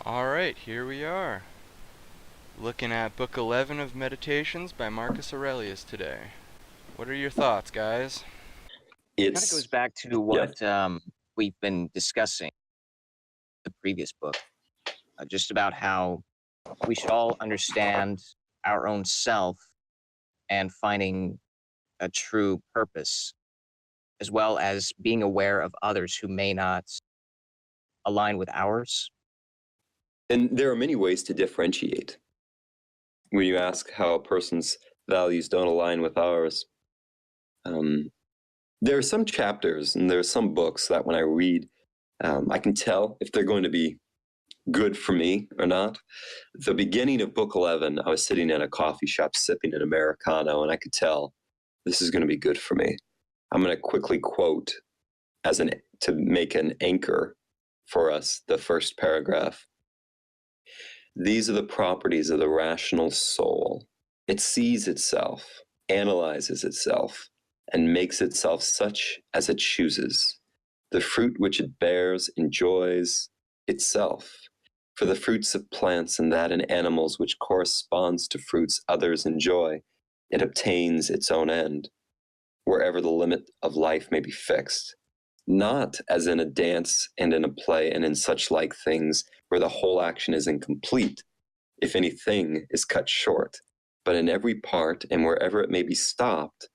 Alright, here we are. Looking at Book 11 of Meditations by Marcus Aurelius today. What are your thoughts, guys? Kind of goes back to what we've been discussing the previous book, just about how we should all understand our own self and finding a true purpose, as well as being aware of others who may not align with ours. And there are many ways to differentiate. When you ask how a person's values don't align with ours, there are some chapters and there are some books that when I read, I can tell if they're going to be good for me or not. The beginning of book 11, I was sitting in a coffee shop sipping an Americano, and I could tell this is going to be good for me. I'm going to quickly quote to make an anchor for us, the first paragraph. These are the properties of the rational soul. It sees itself, analyzes itself, and makes itself such as it chooses. The fruit which it bears enjoys itself. For the fruits of plants and that in animals which corresponds to fruits others enjoy, it obtains its own end, wherever the limit of life may be fixed. Not as in a dance and in a play and in such like things where the whole action is incomplete, if anything is cut short, but in every part and wherever it may be stopped,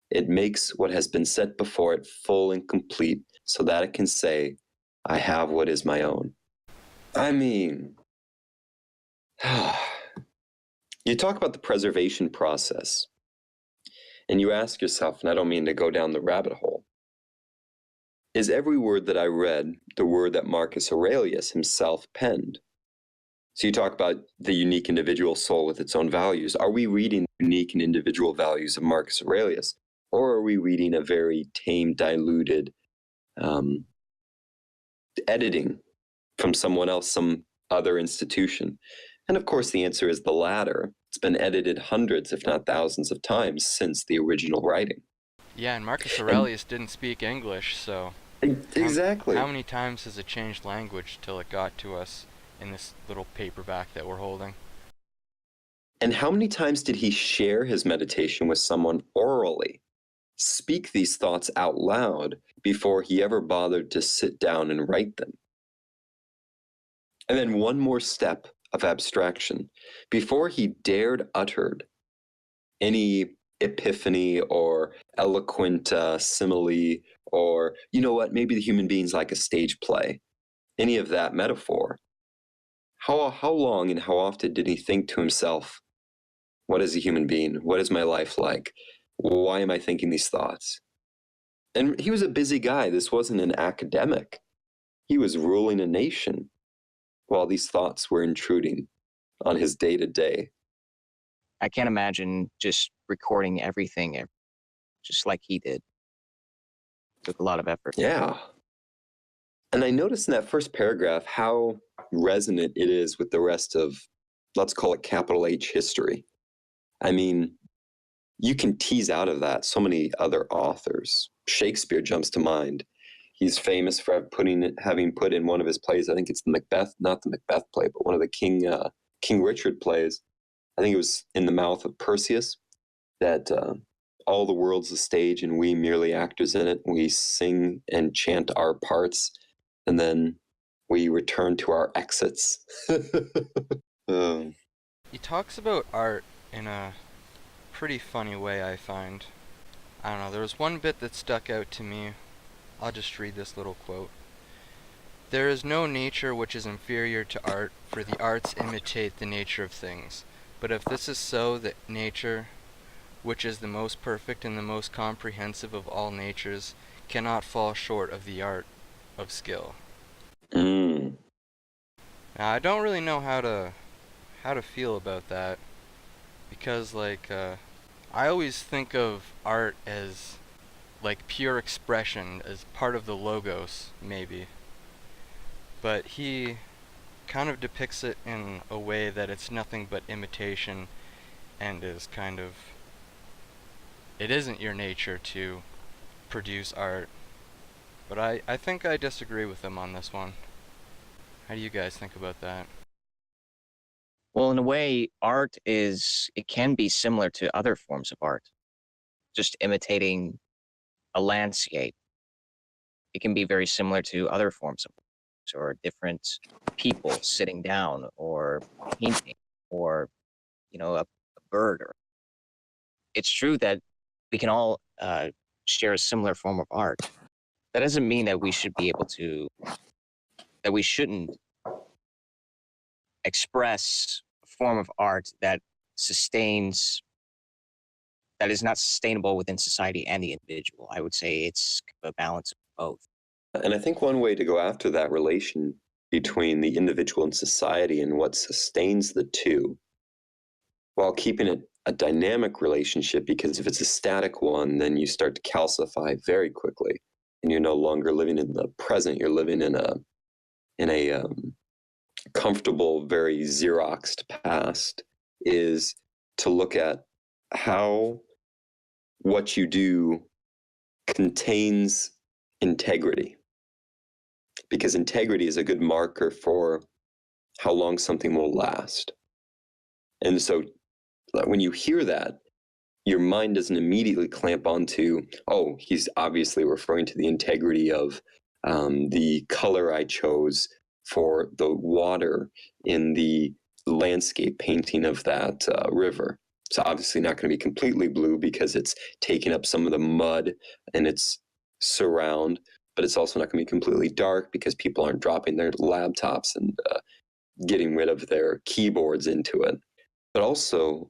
it makes what has been set before it full and complete so that it can say, I have what is my own. I mean, you talk about the preservation process, and you ask yourself, and I don't mean to go down the rabbit hole, is every word that I read the word that Marcus Aurelius himself penned? So you talk about the unique individual soul with its own values. Are we reading the unique and individual values of Marcus Aurelius, or are we reading a very tame, diluted editing from someone else, some other institution? And of course, the answer is the latter. It's been edited hundreds, if not thousands of times since the original writing. Yeah, and Marcus Aurelius didn't speak English, so... Exactly. How many times has it changed language till it got to us in this little paperback that we're holding? And how many times did he share his meditation with someone orally, speak these thoughts out loud before he ever bothered to sit down and write them? And then one more step of abstraction. Before he dared uttered any epiphany or eloquent simile, or, you know what, maybe the human being's like a stage play, any of that metaphor, how long and how often did he think to himself, what is a human being? What is my life like? Why am I thinking these thoughts? And he was a busy guy. This wasn't an academic. He was ruling a nation while these thoughts were intruding on his day-to-day. I can't imagine just recording everything just like he did. Took a lot of effort. Yeah. And I noticed in that first paragraph how resonant it is with the rest of, let's call it capital H history. I mean, you can tease out of that so many other authors. Shakespeare jumps to mind. He's famous for having put in one of his plays, I think it's the Macbeth, not the Macbeth play, but one of the King Richard plays. I think it was In the Mouth of Perseus, that all the world's a stage and we merely actors in it. We sing and chant our parts, and then we return to our exits. He talks about art in a pretty funny way, I find. I don't know, there was one bit that stuck out to me. I'll just read this little quote. There is no nature which is inferior to art, for the arts imitate the nature of things. But if this is so, that nature, which is the most perfect and the most comprehensive of all natures, cannot fall short of the art of skill. Now, I don't really know how to feel about that, because I always think of art as like pure expression, as part of the logos, maybe. But he kind of depicts it in a way that it's nothing but imitation, and is kind of... It isn't your nature to produce art. But I think I disagree with him on this one. How do you guys think about that? Well, in a way, it can be similar to other forms of art, just imitating a landscape. It can be very similar to other forms of art or different people sitting down or painting or, a bird. It's true that we can all share a similar form of art. That doesn't mean that we shouldn't express a form of art that is not sustainable within society and the individual. I would say it's a balance of both. And I think one way to go after that relation between the individual and society and what sustains the two, while keeping it a dynamic relationship, because if it's a static one, then you start to calcify very quickly, and you're no longer living in the present. You're living in a comfortable, very Xeroxed past, is to look at how what you do contains integrity, because integrity is a good marker for how long something will last. And so when you hear that, your mind doesn't immediately clamp onto, oh, he's obviously referring to the integrity of the color I chose for the water in the landscape painting of that river. It's obviously not going to be completely blue because it's taking up some of the mud and its surround, but it's also not going to be completely dark because people aren't dropping their laptops and getting rid of their keyboards into it. But also,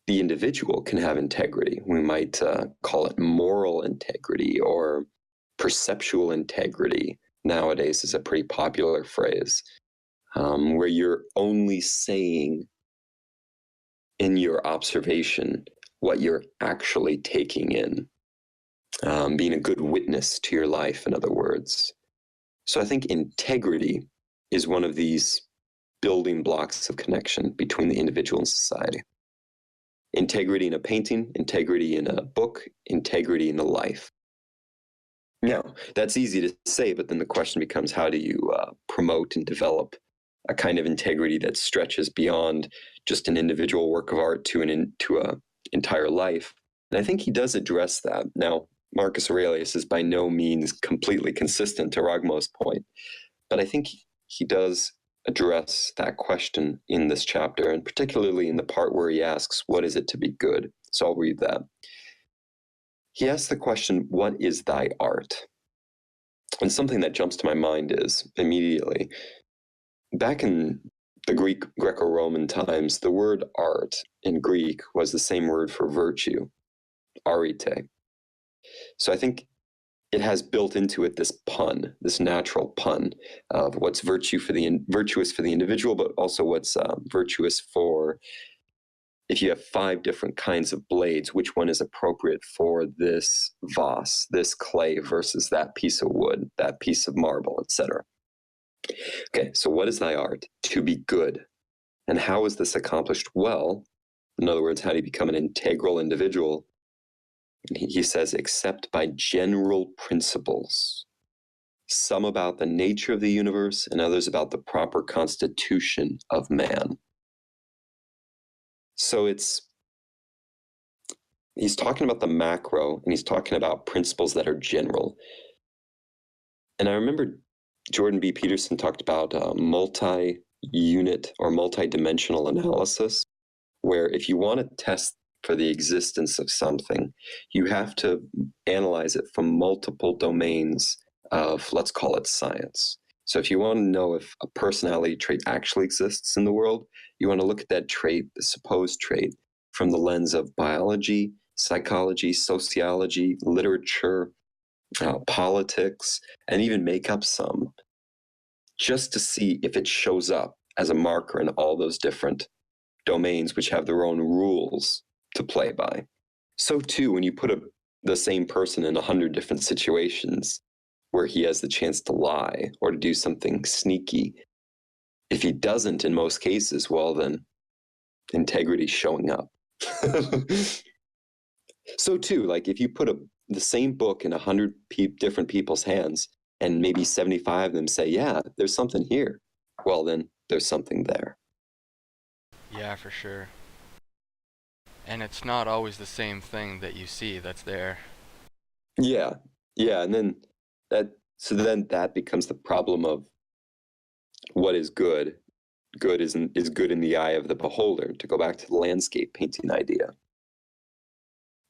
the individual can have integrity. We might call it moral integrity, or perceptual integrity nowadays is a pretty popular phrase, where you're only saying in your observation what you're actually taking in, being a good witness to your life, in other words. So I think integrity is one of these building blocks of connection between the individual and society. Integrity in a painting, integrity in a book, integrity in a life. Now, that's easy to say, but then the question becomes, how do you promote and develop a kind of integrity that stretches beyond just an individual work of art to an entire life? And I think he does address that. Now, Marcus Aurelius is by no means completely consistent to Ragmo's point, but I think he does address that question in this chapter, and particularly in the part where he asks, what is it to be good? So I'll read that. He asks the question, what is thy art? And something that jumps to my mind is immediately, back in the Greco-Roman times, the word art in Greek was the same word for virtue, arete. So I think it has built into it this pun, this natural pun of what's virtuous for the individual, but also what's virtuous for, if you have 5 different kinds of blades, which one is appropriate for this vase, this clay versus that piece of wood, that piece of marble, etc. Okay, so what is thy art? To be good. And how is this accomplished? Well, in other words, how do you become an integral individual? He says, except by general principles, some about the nature of the universe and others about the proper constitution of man. So he's talking about the macro, and he's talking about principles that are general. And I remember Jordan B. Peterson talked about multi-unit or multi-dimensional analysis, where if you want to test for the existence of something, you have to analyze it from multiple domains of, let's call it, science. So if you want to know if a personality trait actually exists in the world, you want to look at that trait, the supposed trait, from the lens of biology, psychology, sociology, literature, politics, and even make up some, just to see if it shows up as a marker in all those different domains, which have their own rules to play by. So too, when you put the same person in 100 different situations where he has the chance to lie or to do something sneaky, if he doesn't in most cases, well, then integrity's showing up. So too, like if you put the same book in 100 different people's hands, and maybe 75 of them say, yeah, there's something here, well, then there's something there. Yeah, for sure. And it's not always the same thing that you see that's there. Yeah, yeah, and then that becomes the problem of what is good. Good is good in the eye of the beholder, to go back to the landscape painting idea.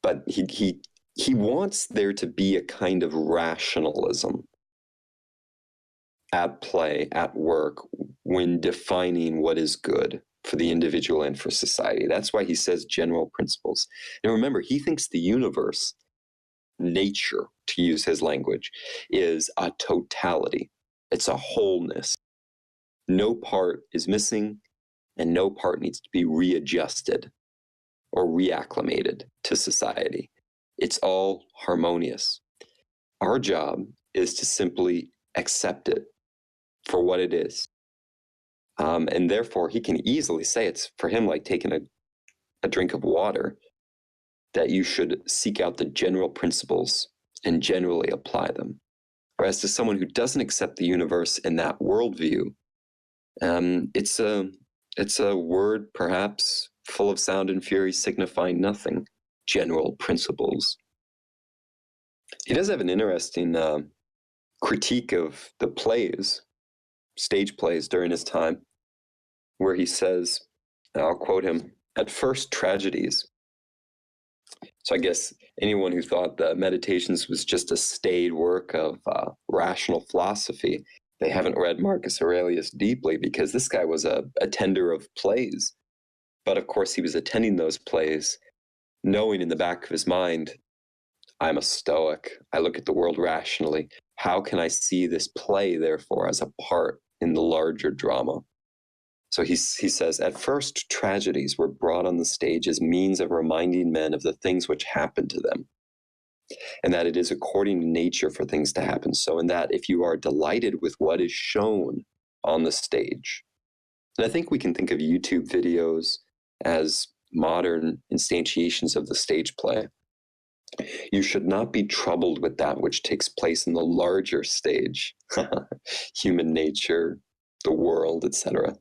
But he wants there to be a kind of rationalism at play, at work, when defining what is good for the individual and for society. That's why he says general principles. And remember, he thinks the universe, nature, to use his language, is a totality. It's a wholeness. No part is missing, and no part needs to be readjusted or reacclimated to society. It's all harmonious. Our job is to simply accept it for what it is. And therefore, he can easily say it's for him like taking a drink of water, that you should seek out the general principles and generally apply them. Whereas to someone who doesn't accept the universe in that worldview, it's a word perhaps full of sound and fury signifying nothing. General principles. He does have an interesting critique of the plays, stage plays during his time, where he says, and I'll quote him, "At first, tragedies." So I guess anyone who thought the Meditations was just a staid work of rational philosophy, they haven't read Marcus Aurelius deeply, because this guy was a attender of plays. But of course, he was attending those plays knowing in the back of his mind, I'm a Stoic. I look at the world rationally. How can I see this play, therefore, as a part in the larger drama? So he says, at first, tragedies were brought on the stage as means of reminding men of the things which happened to them, and that it is according to nature for things to happen so, and that if you are delighted with what is shown on the stage, and I think we can think of YouTube videos as modern instantiations of the stage play, you should not be troubled with that which takes place in the larger stage, human nature, the world, etc.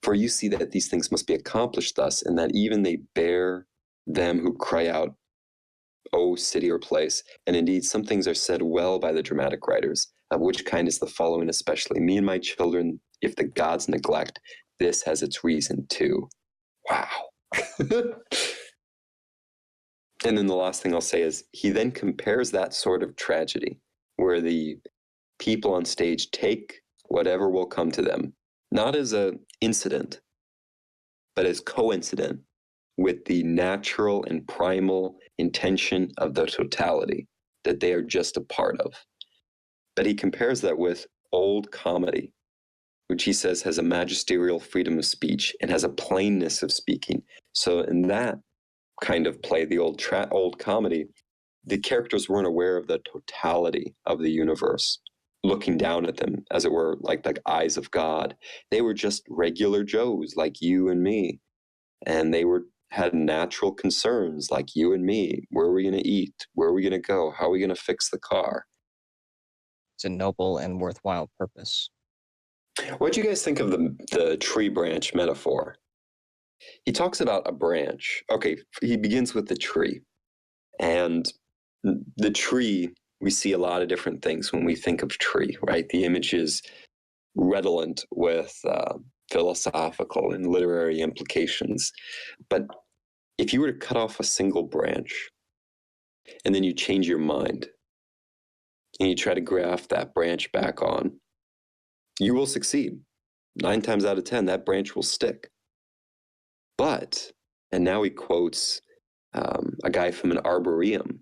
For you see that these things must be accomplished thus, and that even they bear them who cry out, O city or place. And indeed, some things are said well by the dramatic writers, of which kind is the following especially: me and my children, if the gods neglect, this has its reason too. Wow. And then the last thing I'll say is he then compares that sort of tragedy where the people on stage take whatever will come to them, not as an incident, but as coincident with the natural and primal intention of the totality that they are just a part of. But he compares that with old comedy, which he says has a magisterial freedom of speech and has a plainness of speaking. So in that kind of play, the old comedy, the characters weren't aware of the totality of the universe, looking down at them, as it were, like the eyes of God. They were just regular Joes like you and me, and they had natural concerns like you and me. Where are we going to eat? Where are we going to go? How are we going to fix the car? It's a noble and worthwhile purpose. What do you guys think of the tree branch metaphor? He talks about a branch. Okay, he begins with the tree. And the tree, we see a lot of different things when we think of tree, right? The image is redolent with philosophical and literary implications. But if you were to cut off a single branch and then you change your mind and you try to graft that branch back on, you will succeed. 9 times out of 10, that branch will stick. But, and now he quotes a guy from an arboretum,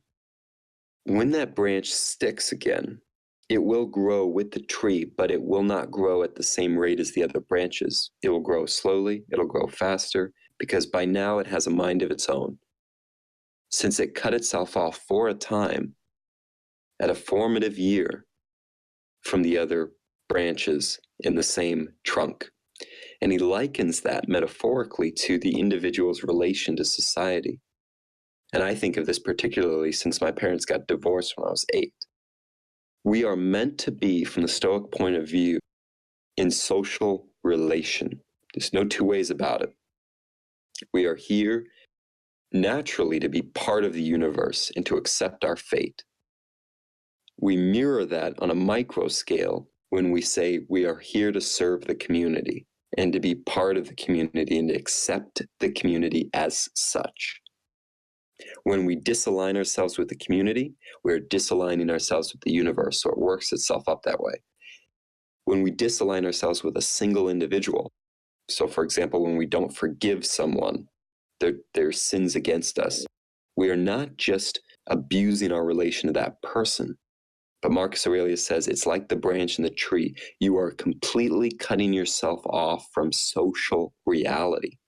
when that branch sticks again, it will grow with the tree, but it will not grow at the same rate as the other branches. It will grow slowly, it'll grow faster, because by now it has a mind of its own. Since it cut itself off for a time at a formative year from the other branches in the same trunk. And he likens that metaphorically to the individual's relation to society. And I think of this particularly since my parents got divorced when I was 8. We are meant to be, from the Stoic point of view, in social relation. There's no two ways about it. We are here naturally to be part of the universe and to accept our fate. We mirror that on a micro scale when we say we are here to serve the community and to be part of the community and to accept the community as such. When we disalign ourselves with the community, we're disaligning ourselves with the universe, so it works itself up that way. When we disalign ourselves with a single individual, so for example, when we don't forgive someone, their sins against us, we are not just abusing our relation to that person, but Marcus Aurelius says it's like the branch in the tree. You are completely cutting yourself off from social reality.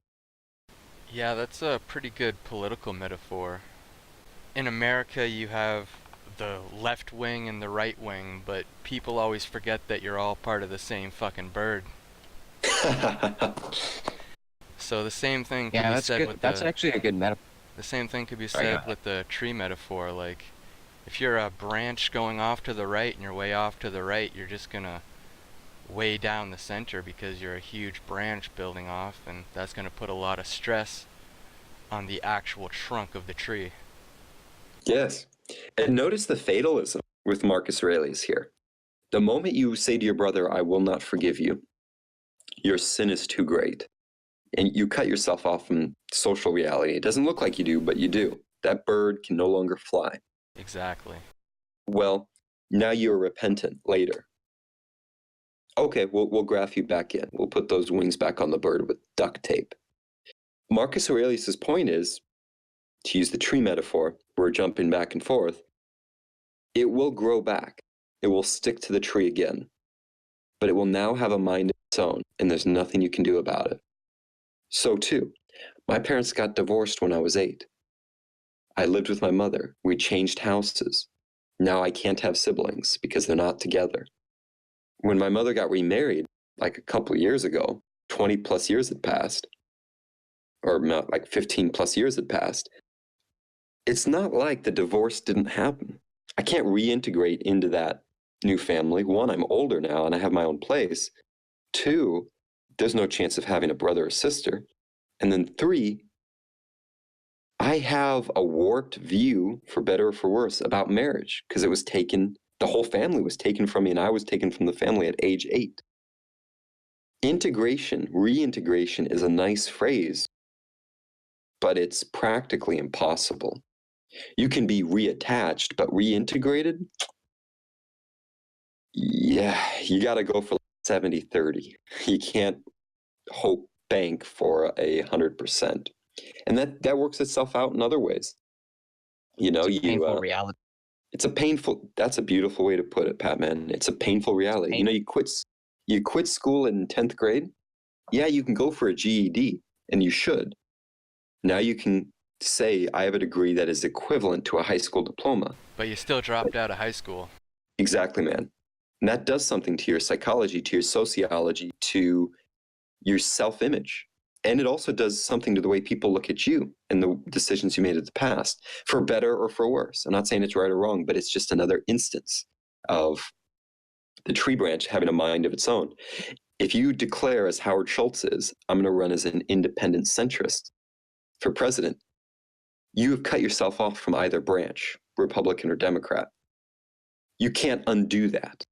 Yeah, that's a pretty good political metaphor. In America, you have the left wing and the right wing, but people always forget that you're all part of the same fucking bird. So the same thing could be said with that's actually a good metaphor. the same thing could be said with the tree metaphor. Like, if you're a branch going off to the right and you're way off to the right, you're just gonna way down the center because you're a huge branch building off, and that's gonna put a lot of stress on the actual trunk of the tree. Yes. And notice the fatalism with Marcus Aurelius here. The moment you say to your brother, I will not forgive you, your sin is too great. And you cut yourself off from social reality. It doesn't look like you do, but you do. That bird can no longer fly. Exactly. Well, now you're repentant later. Okay, we'll graft you back in. We'll put those wings back on the bird with duct tape. Marcus Aurelius's point is, to use the tree metaphor, we're jumping back and forth, it will grow back. It will stick to the tree again. But it will now have a mind of its own, and there's nothing you can do about it. So too, my parents got divorced when I was 8. I lived with my mother. We changed houses. Now I can't have siblings because they're not together. When my mother got remarried, like a couple of years ago, 20 plus years had passed, or not, like 15 plus years had passed, it's not like the divorce didn't happen. I can't reintegrate into that new family. 1, I'm older now and I have my own place. 2, there's no chance of having a brother or sister. And then 3, I have a warped view, for better or for worse, about marriage because it was taken, the whole family was taken from me and I was taken from the family at age 8. Integration, reintegration is a nice phrase, but it's practically impossible. You can be reattached, but reintegrated? Yeah, you got to go for 70-30. You can't bank for 100%. And that works itself out in other ways. You know, it's a painful reality. It's a painful, that's a beautiful way to put it, PatMan. It's a painful reality. You know, you quit school in 10th grade. Yeah, you can go for a GED, and you should. Now you can say, I have a degree that is equivalent to a high school diploma. But you still dropped out of high school. Exactly, man. And that does something to your psychology, to your sociology, to your self-image. And it also does something to the way people look at you and the decisions you made in the past, for better or for worse. I'm not saying it's right or wrong, but it's just another instance of the tree branch having a mind of its own. If you declare, as Howard Schultz is, I'm going to run as an independent centrist for president, you have cut yourself off from either branch, Republican or Democrat. You can't undo that.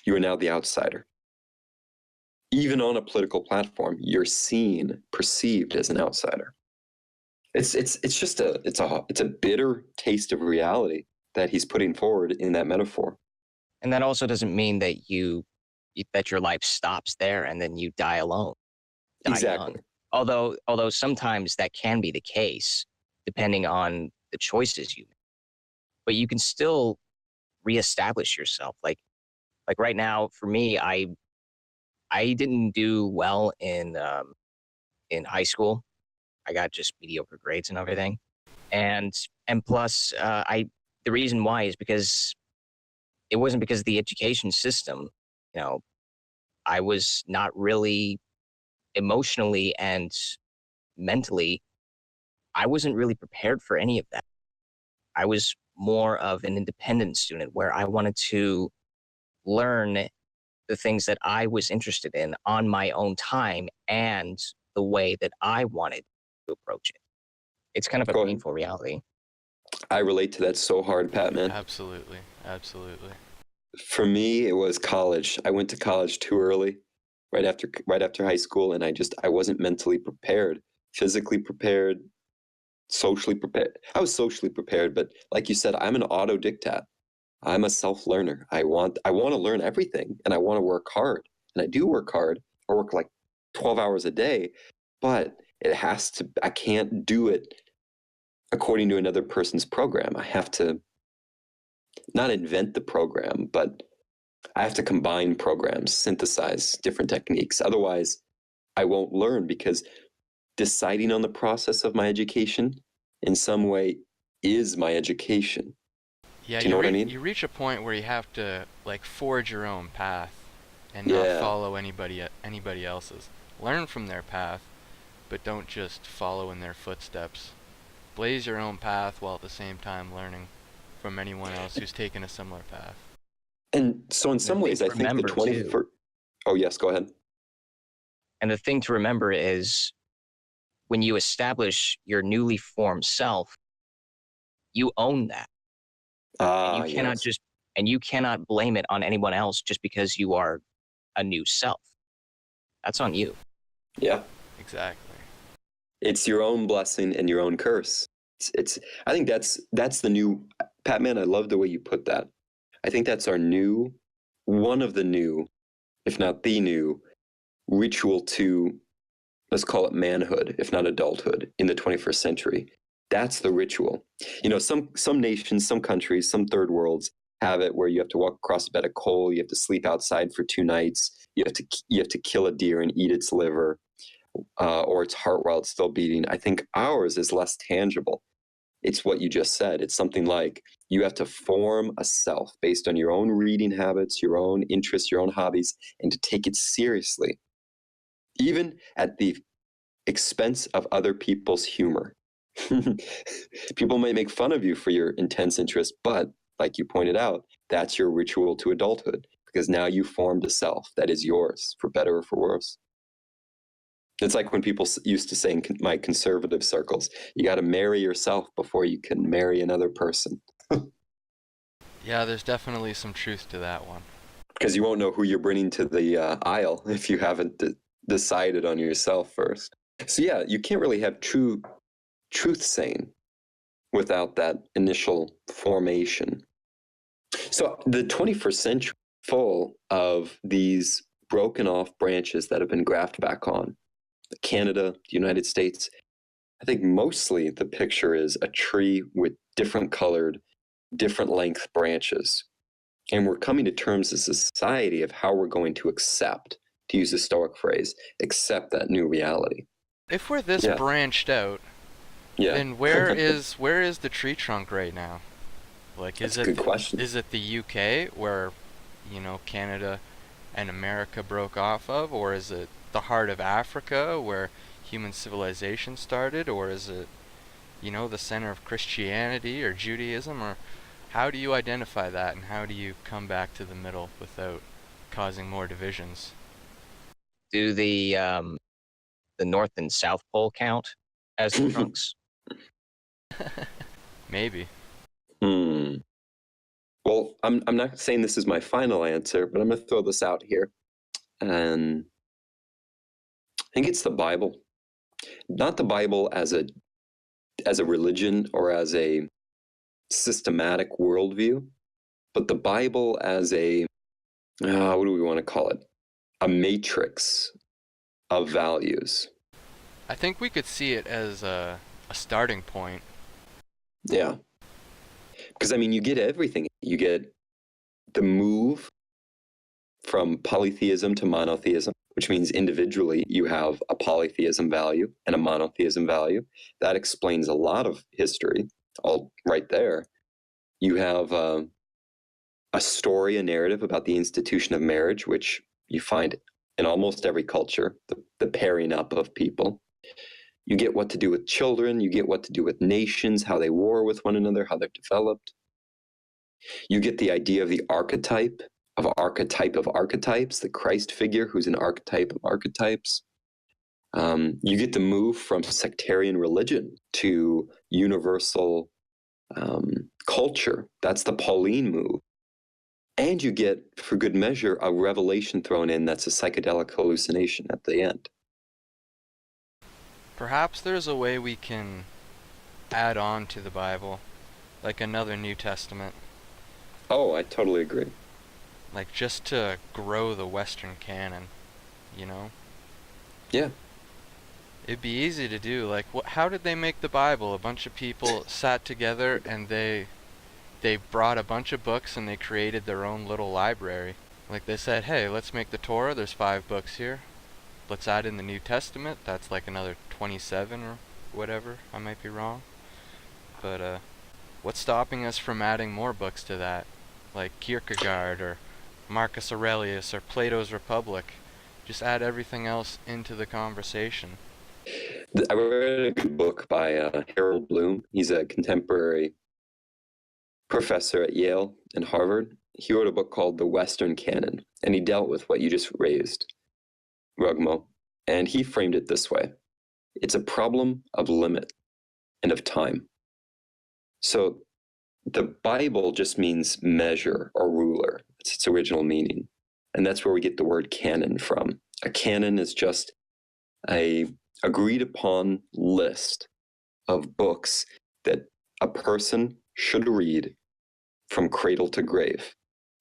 You are now the outsider. Even on a political platform, you're seen, perceived as an outsider. It's just a bitter taste of reality that he's putting forward in that metaphor. And that also doesn't mean that that your life stops there and then you die alone. Exactly. Young. Although sometimes that can be the case, depending on the choices you make. But you can still reestablish yourself. Like right now, for me, I didn't do well in high school. I got just mediocre grades and everything. And plus, the reason why is because it wasn't because of the education system. You know, I was not really emotionally and mentally, I wasn't really prepared for any of that. I was more of an independent student where I wanted to learn the things that I was interested in on my own time and the way that I wanted to approach it. It's kind of a Go ahead. painful reality. I relate to that so hard, PatMan. Absolutely. Absolutely. For me, it was college. I went to college too early, right after high school, and I wasn't mentally prepared, physically prepared, socially prepared. I was socially prepared, but like you said, I'm an autodidact. I'm a self-learner. I want to learn everything, and I want to work hard, and I do work hard. I work like 12 hours a day, but I can't do it according to another person's program. I have to not invent the program, but I have to combine programs, synthesize different techniques. Otherwise, I won't learn, because deciding on the process of my education in some way is my education. Yeah, Do you know what I mean? You reach a point where you have to like forge your own path and Yeah. not follow anybody else's. Learn from their path, but don't just follow in their footsteps. Blaze your own path while at the same time learning from anyone else who's taken a similar path. And so in some ways, I think the 21st... Oh, yes, go ahead. And the thing to remember is when you establish your newly formed self, you own that. And you cannot you cannot blame it on anyone else just because you are a new self. That's on you. Yeah. Exactly. It's your own blessing and your own curse. I think that's the new... PatMan, I love the way you put that. I think that's one of the new, if not the new, ritual to, let's call it manhood, if not adulthood, in the 21st century. That's the ritual. You know, some nations, some countries, some third worlds have it where you have to walk across a bed of coal, you have to sleep outside for 2 nights, you have to kill a deer and eat its liver, or its heart while it's still beating. I think ours is less tangible. It's what you just said. It's something like you have to form a self based on your own reading habits, your own interests, your own hobbies, and to take it seriously, even at the expense of other people's humor. People might make fun of you for your intense interest, but like you pointed out, that's your ritual to adulthood, because now you formed a self that is yours, for better or for worse. It's like when people used to say in my conservative circles, you got to marry yourself before you can marry another person. Yeah, there's definitely some truth to that one. Because you won't know who you're bringing to the aisle if you haven't decided on yourself first. So yeah, you can't really have truth-saying without that initial formation. So the 21st century is full of these broken off branches that have been grafted back on. Canada, the United States. I think mostly the picture is a tree with different colored, different length branches. And we're coming to terms as a society of how we're going to accept, to use a Stoic phrase, accept that new reality. If we're this branched out, then where is the tree trunk right now? Like, That's a good question. Is it the UK where, Canada and America broke off of, or is it the heart of Africa where human civilization started, or is it, the center of Christianity or Judaism, or how do you identify that, and how do you come back to the middle without causing more divisions? Do the North and South Pole count as the trunks? Maybe. Well, I'm not saying this is my final answer, but I'm going to throw this out here. And I think it's the Bible. Not the Bible as a religion or as a systematic worldview, but the Bible as a, what do we want to call it? A matrix of values. I think we could see it as a starting point. Yeah. Because, you get everything. You get the move from polytheism to monotheism, which means individually you have a polytheism value and a monotheism value. That explains a lot of history, all right there. You have a story, a narrative about the institution of marriage, which you find in almost every culture, the pairing up of people. You get what to do with children, you get what to do with nations, how they war with one another, how they're developed. You get the idea of the archetype, of archetype of archetypes, the Christ figure who's an archetype of archetypes. You get to move from sectarian religion to universal culture. That's the Pauline move. And you get, for good measure, a revelation thrown in that's a psychedelic hallucination at the end. Perhaps there's a way we can add on to the Bible, like another New Testament. Oh, I totally agree. Like, just to grow the Western canon, you know? Yeah. It'd be easy to do. Like, how did they make the Bible? A bunch of people sat together and they brought a bunch of books and they created their own little library. Like, they said, hey, let's make the Torah. There's 5 books here. Let's add in the New Testament. That's like another 27 or whatever. I might be wrong. But what's stopping us from adding more books to that? Like Kierkegaard or Marcus Aurelius or Plato's Republic. Just add everything else into the conversation. I read a good book by Harold Bloom. He's a contemporary professor at Yale and Harvard. He wrote a book called The Western Canon, and he dealt with what you just raised, Rugmo, and he framed it this way. It's a problem of limit and of time. So the Bible just means measure or ruler. It's its original meaning. And that's where we get the word canon from. A canon is just a agreed upon list of books that a person should read from cradle to grave.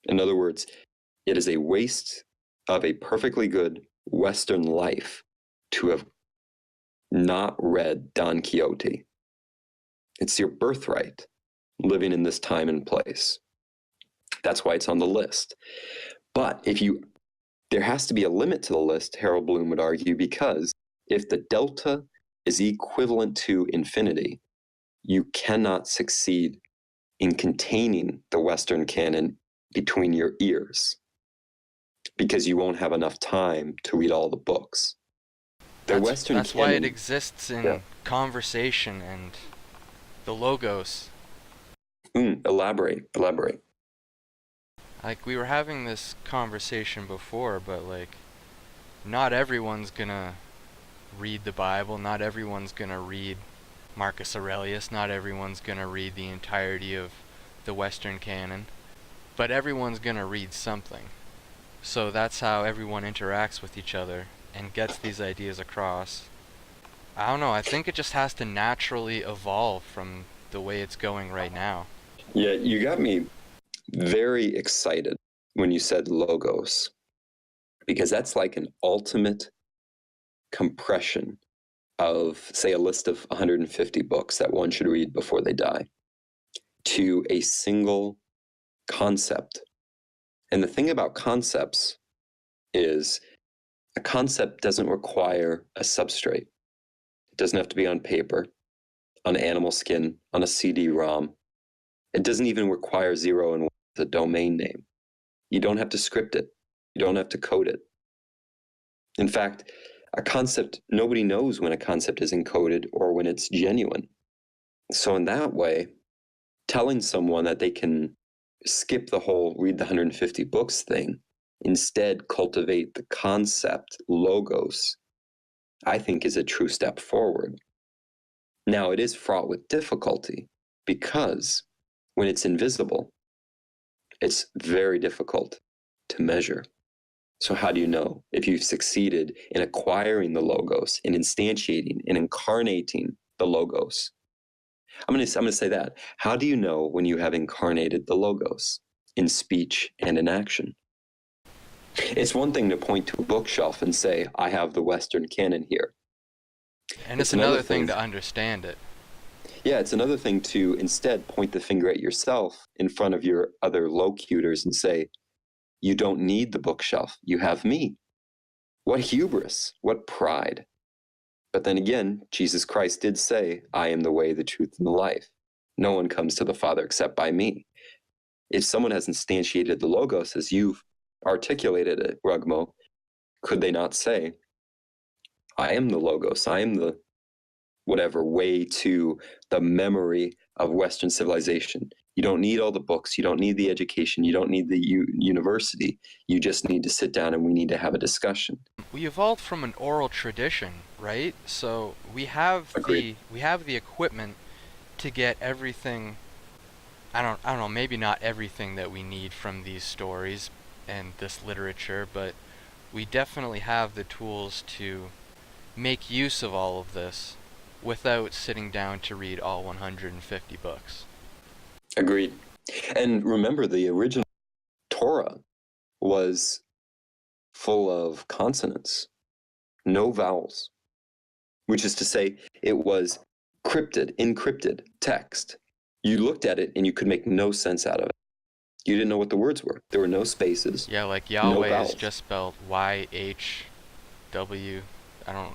In other words, it is a waste of a perfectly good Western life to have not read Don Quixote. It's your birthright living in this time and place. That's why it's on the list. But there has to be a limit to the list, Harold Bloom would argue, because if the delta is equivalent to infinity, you cannot succeed in containing the Western canon between your ears, because you won't have enough time to read all the books. That's why it exists in conversation and the logos. Elaborate. Like, we were having this conversation before, but like, not everyone's gonna read the Bible, not everyone's gonna read Marcus Aurelius, not everyone's gonna read the entirety of the Western canon, but everyone's gonna read something. So that's how everyone interacts with each other and gets these ideas across. I don't know, I think it just has to naturally evolve from the way it's going right now. Yeah, you got me very excited when you said logos, because that's like an ultimate compression of, say, a list of 150 books that one should read before they die to a single concept. And the thing about concepts is a concept doesn't require a substrate. It doesn't have to be on paper, on animal skin, on a CD-ROM. It doesn't even require 0 and 1 as a domain name. You don't have to script it. You don't have to code it. In fact, a concept, nobody knows when a concept is encoded or when it's genuine. So in that way, telling someone that they can skip the whole read the 150 books thing, instead cultivate the concept, logos, I think is a true step forward. Now, it is fraught with difficulty because when it's invisible, it's very difficult to measure. So how do you know if you've succeeded in acquiring the logos, in instantiating and incarnating the logos? I'm going to say that. How do you know when you have incarnated the logos in speech and in action? It's one thing to point to a bookshelf and say, I have the Western canon here. And it's another thing to understand it. Yeah, it's another thing to instead point the finger at yourself in front of your other locutors and say, you don't need the bookshelf. You have me. What hubris, what pride. But then again, Jesus Christ did say, I am the way, the truth, and the life. No one comes to the Father except by me. If someone has instantiated the Logos as you've articulated it, Rugmo, could they not say, I am the Logos, I am the whatever way to the memory of Western civilization, You don't need all the books. You don't need the education. You don't need the university. You just need to sit down and we need to have a discussion. We evolved from an oral tradition, right? So we have Agreed. the equipment to get everything. I don't know, maybe not everything that we need from these stories and this literature, but we definitely have the tools to make use of all of this without sitting down to read all 150 books. Agreed. And remember, the original Torah was full of consonants, no vowels, which is to say it was encrypted text. You looked at it and you could make no sense out of it. You didn't know what the words were. There were no spaces. Yeah, like no Yahweh is vowels. just spelled YHW. I don't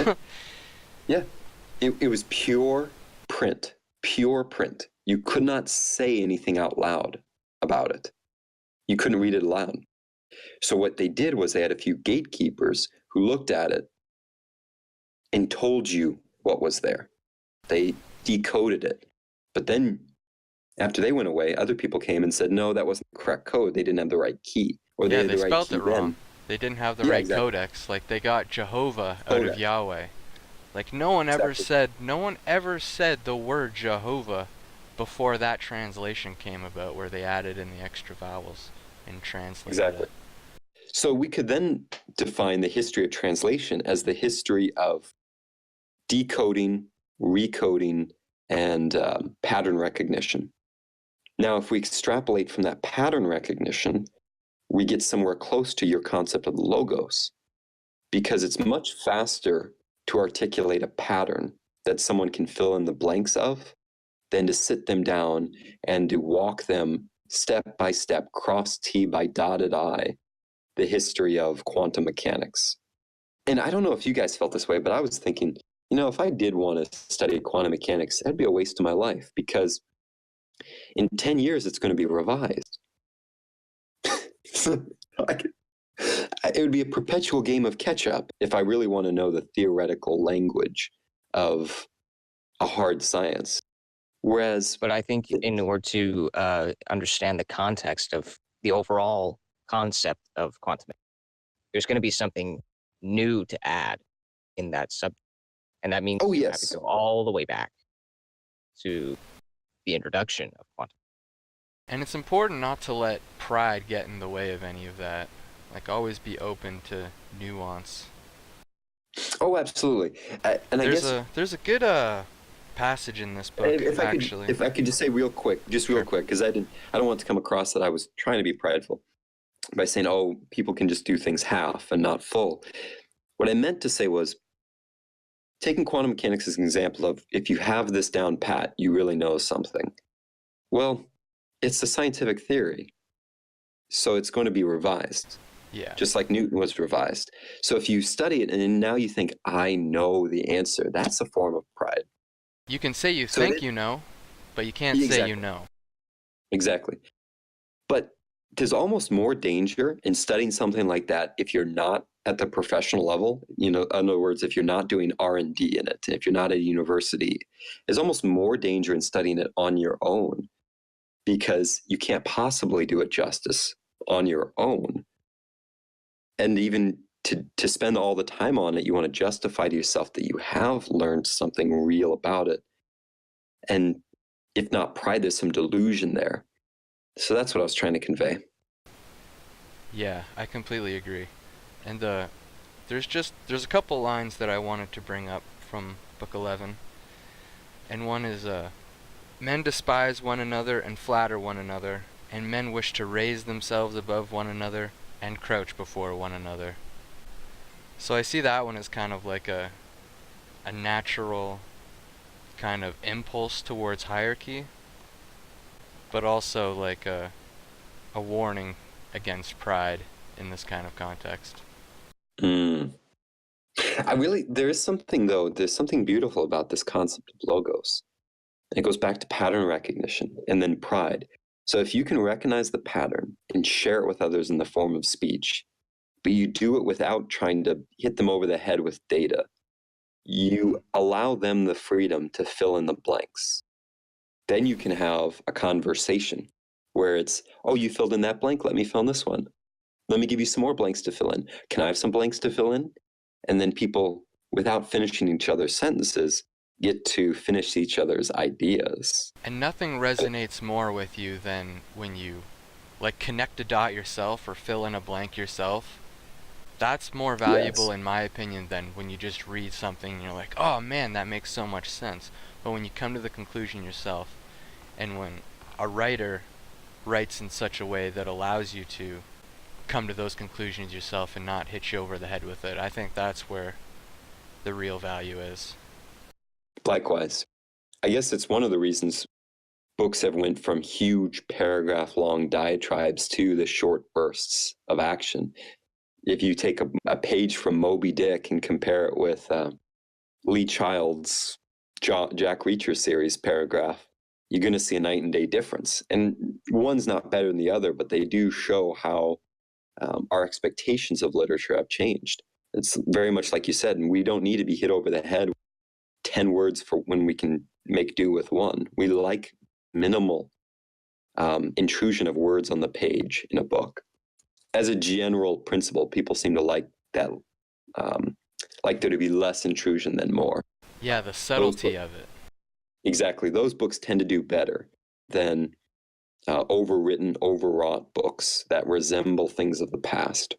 know. Yeah. Yeah. It was pure print. You could not say anything out loud about it. You couldn't read it aloud. So what they did was they had a few gatekeepers who looked at it and told you what was there. They decoded it. But then after they went away, other people came and said, no, that wasn't the correct code. They didn't have the right key. Or Yeah, had they the right spelled key it wrong. then. They didn't have the Yeah, right exactly. codex. Like they got Jehovah out of Codex. Yahweh. Like no one ever Exactly. said the word Jehovah before that translation came about, where they added in the extra vowels and translated Exactly. it. So we could then define the history of translation as the history of decoding, recoding, and pattern recognition. Now, if we extrapolate from that pattern recognition, we get somewhere close to your concept of the logos, because it's much faster to articulate a pattern that someone can fill in the blanks of than to sit them down and to walk them step by step, cross T by dotted I, the history of quantum mechanics. And I don't know if you guys felt this way, but I was thinking, if I did want to study quantum mechanics, that'd be a waste of my life, because in 10 years, it's going to be revised. It would be a perpetual game of catch-up if I really want to know the theoretical language of a hard science. But I think in order to understand the context of the overall concept of quantum mechanics, there's going to be something new to add in that subject. And that means you have to go all the way back to the introduction of quantum. And it's important not to let pride get in the way of any of that. Like always be open to nuance. Oh, absolutely. And there's a good passage in this book, if I could just say real quick, because I don't want to come across that I was trying to be prideful by saying, oh, people can just do things half and not full. What I meant to say was, taking quantum mechanics as an example of, if you have this down pat, you really know something. Well, it's a scientific theory, so it's going to be revised. Yeah. Just like Newton was revised. So if you study it and now you think, I know the answer, that's a form of pride. You can say you think you know, but you can't say you know. Exactly. But there's almost more danger in studying something like that if you're not at the professional level. In other words, if you're not doing R&D in it, if you're not at a university, there's almost more danger in studying it on your own, because you can't possibly do it justice on your own. And even to spend all the time on it, you want to justify to yourself that you have learned something real about it. And if not pride, there's some delusion there. So that's what I was trying to convey. Yeah, I completely agree. And there's a couple lines that I wanted to bring up from Book 11. And one is, men despise one another and flatter one another, and men wish to raise themselves above one another and crouch before one another. So I see that one as kind of like a natural kind of impulse towards hierarchy, but also like a warning against pride in this kind of context. There's something beautiful about this concept of logos. And it goes back to pattern recognition and then pride. So if you can recognize the pattern and share it with others in the form of speech, but you do it without trying to hit them over the head with data, you allow them the freedom to fill in the blanks. then you can have a conversation where it's, oh, you filled in that blank, let me fill in this one. Let me give you some more blanks to fill in. Can I have some blanks to fill in? And then people, without finishing each other's sentences, get to finish each other's ideas. And nothing resonates more with you than when you like connect a dot yourself or fill in a blank yourself. That's more valuable in my opinion than when you just read something and you're like, oh man, that makes so much sense. But when you come to the conclusion yourself, and when a writer writes in such a way that allows you to come to those conclusions yourself and not hit you over the head with it, I think that's where the real value is. Likewise. I guess it's one of the reasons books have went from huge paragraph-long diatribes to the short bursts of action. If you take a page from Moby Dick and compare it with Lee Child's Jack Reacher series paragraph, you're going to see a night and day difference. And one's not better than the other, but they do show how our expectations of literature have changed. It's very much like you said, and we don't need to be hit over the head with 10 words for when we can make do with one. We like minimal intrusion of words on the page in a book. As a general principle, people seem to like that, like there to be less intrusion than more. Yeah, the subtlety of it. Exactly. Those books tend to do better than overwritten, overwrought books that resemble things of the past.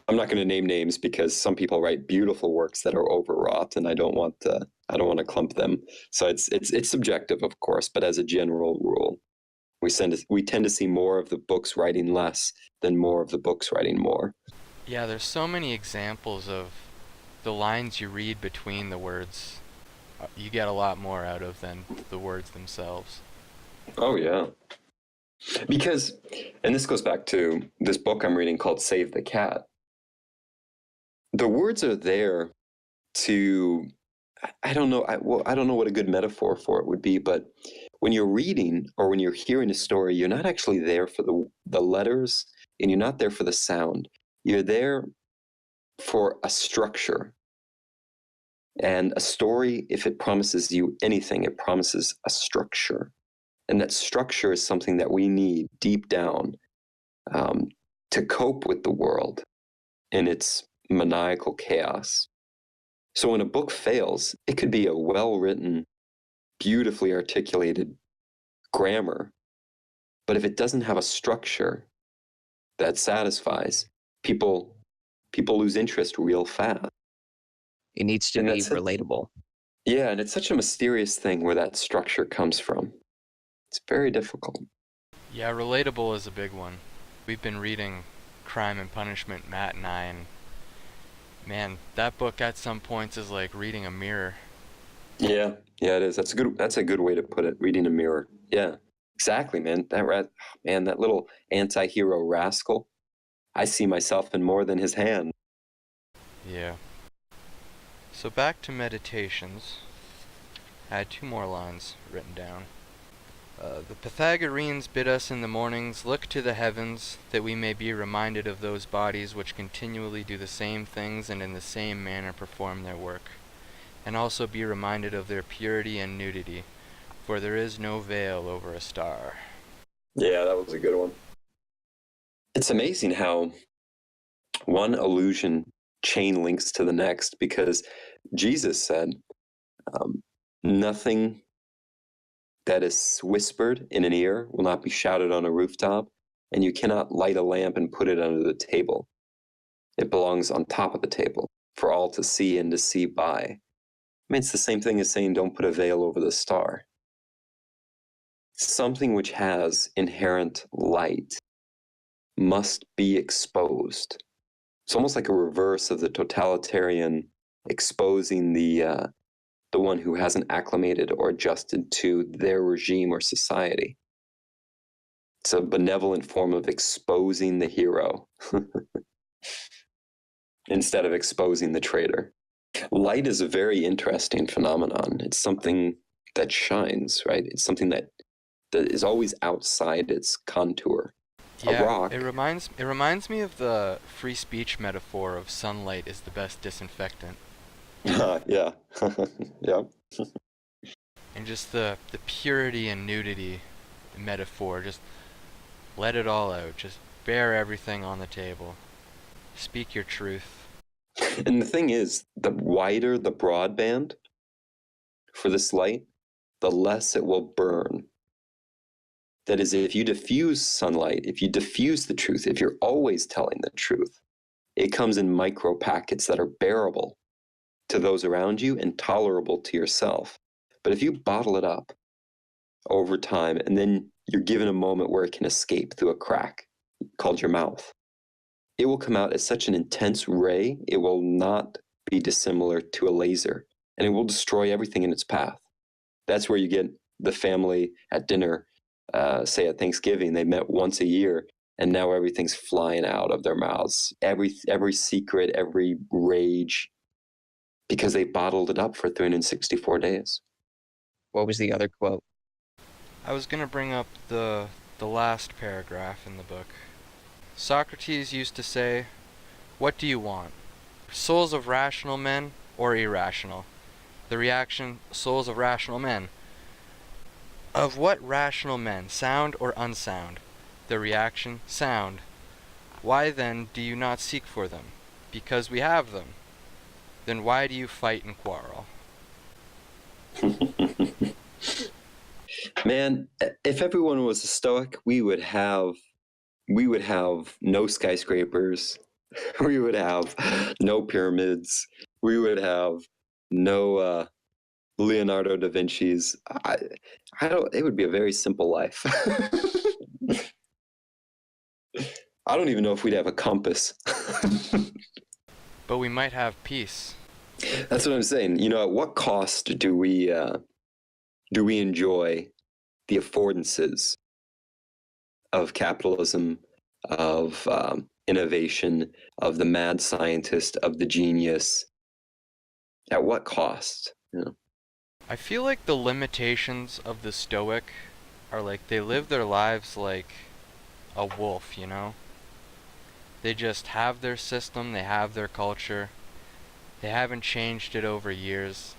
I'm not going to name names because some people write beautiful works that are overwrought, and I don't want to clump them. So it's subjective, of course, but as a general rule, we tend to see more of the books writing less than more of the books writing more. Yeah, there's so many examples of the lines you read between the words. You get a lot more out of than the words themselves. Oh, yeah. Because, and this goes back to this book I'm reading called Save the Cat. The words are there to, I don't know what a good metaphor for it would be, but when you're reading or when you're hearing a story, you're not actually there for the letters, and you're not there for the sound. You're there for a structure. And a story, if it promises you anything, it promises a structure. And that structure is something that we need deep down to cope with the world in its maniacal chaos. So when a book fails, it could be a well-written, beautifully articulated grammar, but if it doesn't have a structure that satisfies, people lose interest real fast. It needs to be relatable. Yeah, and it's such a mysterious thing where that structure comes from. It's very difficult. Yeah, relatable is a big one. We've been reading Crime and Punishment, Matt and I, and man, that book at some points is like reading a mirror. Yeah, it is. That's a good way to put it. Reading a mirror. Yeah, exactly, man. That little anti-hero rascal. I see myself in more than his hand. Yeah. So back to meditations. I had 2 more lines written down. The Pythagoreans bid us in the mornings look to the heavens, that we may be reminded of those bodies which continually do the same things and in the same manner perform their work, and also be reminded of their purity and nudity, for there is no veil over a star. Yeah, that was a good one. It's amazing how one allusion chain links to the next, because Jesus said, nothing that is whispered in an ear will not be shouted on a rooftop, and you cannot light a lamp and put it under the table. It belongs on top of the table for all to see and to see by. I mean, it's the same thing as saying don't put a veil over the star. Something which has inherent light must be exposed. It's almost like a reverse of the totalitarian exposing the one who hasn't acclimated or adjusted to their regime or society. It's a benevolent form of exposing the hero instead of exposing the traitor. Light is a very interesting phenomenon. It's something that shines, right? It's something that is always outside its contour. Yeah, a rock. It reminds me of the free speech metaphor of sunlight is the best disinfectant. Yeah. Yeah. And just the purity and nudity metaphor, just let it all out. Just bear everything on the table. Speak your truth. And the thing is, the wider the broadband for this light, the less it will burn. That is, if you diffuse sunlight, if you diffuse the truth, if you're always telling the truth, it comes in micro packets that are bearable to those around you and tolerable to yourself. But if you bottle it up over time and then you're given a moment where it can escape through a crack called your mouth, it will come out as such an intense ray, it will not be dissimilar to a laser, and it will destroy everything in its path. That's where you get the family at dinner, say at Thanksgiving, they met once a year, and now everything's flying out of their mouths. Every secret, every rage, because they bottled it up for 364 days. What was the other quote? I was going to bring up the last paragraph in the book. Socrates used to say, "What do you want? Souls of rational men or irrational?" The reaction, souls of rational men. Of what rational men, sound or unsound? The reaction, sound. Why then do you not seek for them? Because we have them. Then why do you fight and quarrel? Man, if everyone was a Stoic, we would have no skyscrapers. We would have no pyramids. We would have no Leonardo da Vinci's. I don't. It would be a very simple life. I don't even know if we'd have a compass. But we might have peace. That's what I'm saying. You know, at what cost do we enjoy the affordances of capitalism, of innovation, of the mad scientist, of the genius? At what cost? You know? I feel like the limitations of the Stoic are like they live their lives like a wolf, you know? They just have their system, they have their culture. They haven't changed it over years.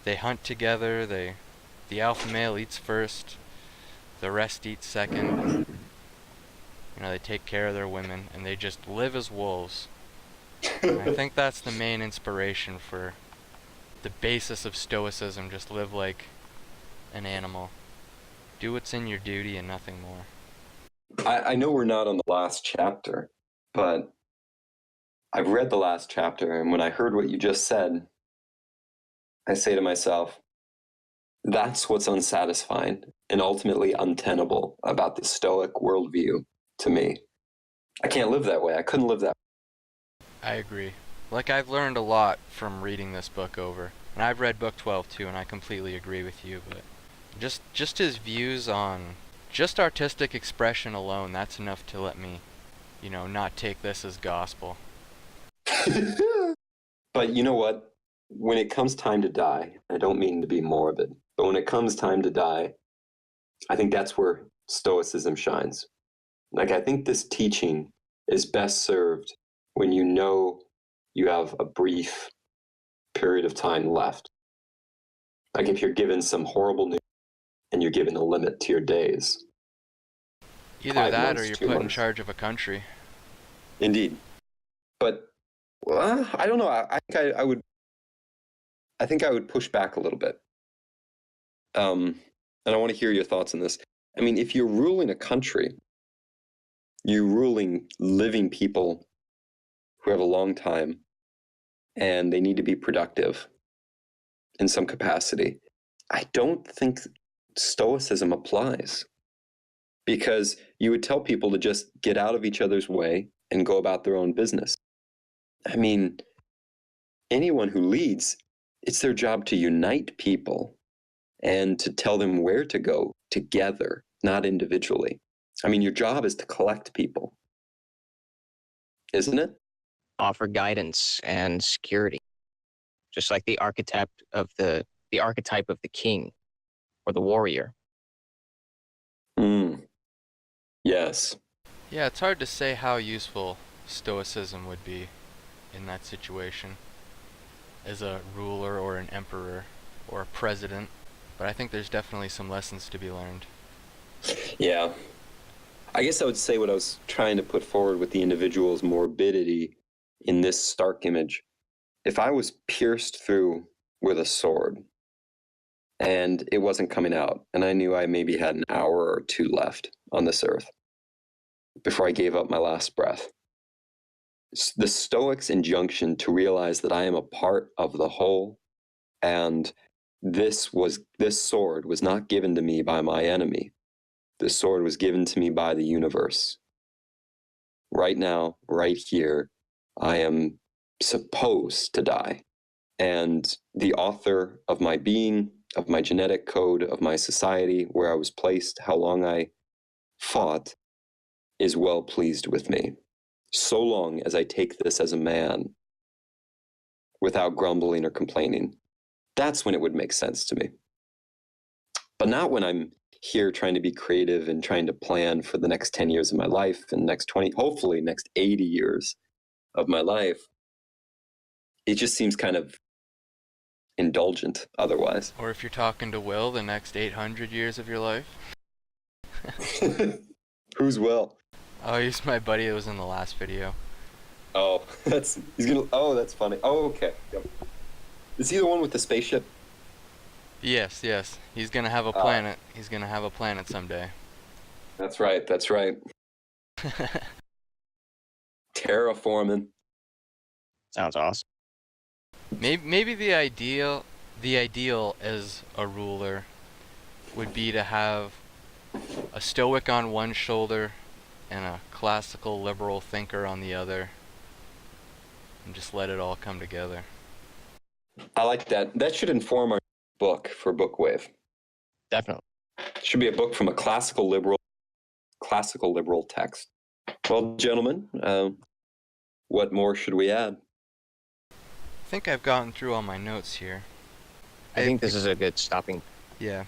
They hunt together, the alpha male eats first, the rest eat second. You know, they take care of their women, and they just live as wolves. And I think that's the main inspiration for the basis of Stoicism, just live like an animal. Do what's in your duty and nothing more. I know we're not on the last chapter, but I've read the last chapter, and when I heard what you just said, I say to myself, that's what's unsatisfying and ultimately untenable about the Stoic worldview to me. I can't live that way. I couldn't live that way. I agree. Like, I've learned a lot from reading this book over. And I've read book 12 too, and I completely agree with you, but just his views on just artistic expression alone, that's enough to let me, you know, not take this as gospel. But you know what? When it comes time to die, I don't mean to be morbid, but when it comes time to die, I think that's where Stoicism shines. Like, I think this teaching is best served when you know you have a brief period of time left. Like, if you're given some horrible news and you're given a limit to your days. Either that or you're put in charge of a country. Indeed. But I don't know. I think I would push back a little bit. And I want to hear your thoughts on this. I mean, if you're ruling a country, you're ruling living people who have a long time and they need to be productive in some capacity. I don't think Stoicism applies, because you would tell people to just get out of each other's way and go about their own business. I mean, anyone who leads, it's their job to unite people and to tell them where to go together, not individually. I mean, your job is to collect people, isn't it? Offer guidance and security, just like the archetype of the king or the warrior. Yes. Yeah, it's hard to say how useful Stoicism would be in that situation as a ruler or an emperor or a president but I think there's definitely some lessons to be learned. Yeah. I guess I would say what I was trying to put forward with the individual's morbidity in this stark image. If I was pierced through with a sword and it wasn't coming out, and I knew I maybe had an hour or two left on this earth before I gave up my last breath, the Stoics' injunction to realize that I am a part of the whole, and this sword was not given to me by my enemy. This sword was given to me by the universe. Right now, right here, I am supposed to die. And the author of my being, of my genetic code, of my society, where I was placed, how long I fought, is well pleased with me. So long as I take this as a man without grumbling or complaining, that's when it would make sense to me. But not when I'm here trying to be creative and trying to plan for the next 10 years of my life and next 20, hopefully next 80 years of my life. It just seems kind of indulgent otherwise. Or if you're talking to Will, the next 800 years of your life. Who's Will? Oh, he's my buddy that was in the last video. Oh, that's funny. Oh, okay. Yep. Is he the one with the spaceship? Yes. He's gonna have a planet. He's gonna have a planet someday. That's right. Terraforming. Sounds awesome. Maybe the ideal as a ruler would be to have a Stoic on one shoulder and a classical liberal thinker on the other, and just let it all come together. I like that. That should inform our book for Bookwave. Definitely. It should be a book from a classical liberal text. Well, gentlemen, what more should we add? I think I've gotten through all my notes here. I think this is a good stopping. Yeah,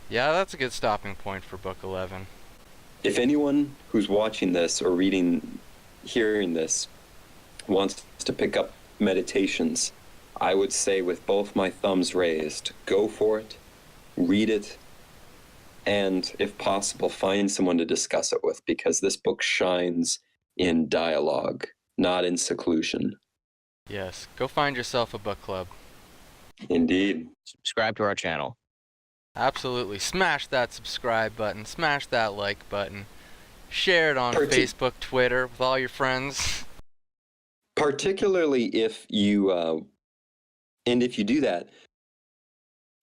that's a good stopping point for book 11. If anyone who's watching this or hearing this wants to pick up Meditations, I would say with both my thumbs raised, go for it, read it, and if possible, find someone to discuss it with, because this book shines in dialogue, not in seclusion. Yes, go find yourself a book club. Indeed. Subscribe to our channel. Absolutely. Smash that subscribe button, smash that like button, share it on Facebook, Twitter, with all your friends. Particularly if you, and if you do that,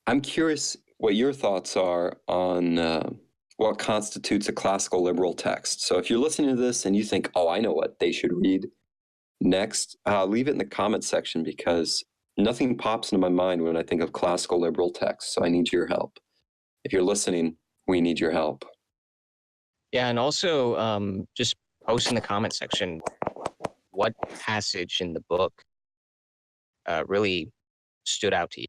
I'm curious what your thoughts are on what constitutes a classical liberal text. So if you're listening to this and you think, oh, I know what they should read next, leave it in the comment section, because nothing pops into my mind when I think of classical liberal texts. So I need your help. If you're listening, we need your help. Yeah, and also just post in the comment section what passage in the book really stood out to you.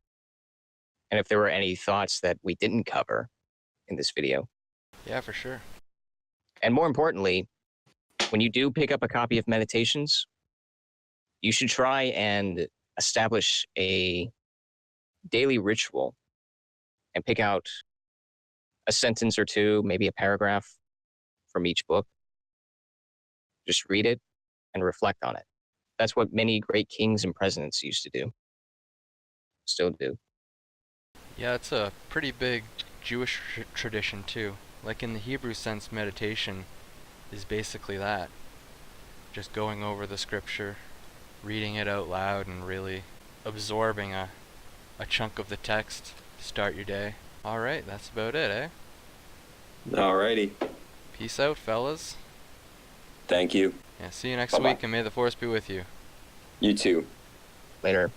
And if there were any thoughts that we didn't cover in this video. Yeah, for sure. And more importantly, when you do pick up a copy of Meditations, you should try and establish a daily ritual and pick out a sentence or two, maybe a paragraph from each book. Just read it and reflect on it. That's what many great kings and presidents used to do. Still do. Yeah, it's a pretty big Jewish tradition too. Like in the Hebrew sense, meditation is basically that. Just going over the scripture, reading it out loud, and really absorbing a chunk of the text to start your day. Alright, that's about it, eh? Alrighty. Peace out, fellas. Thank you. Yeah, see you next Bye-bye. week, and may the force be with you. You too. Later.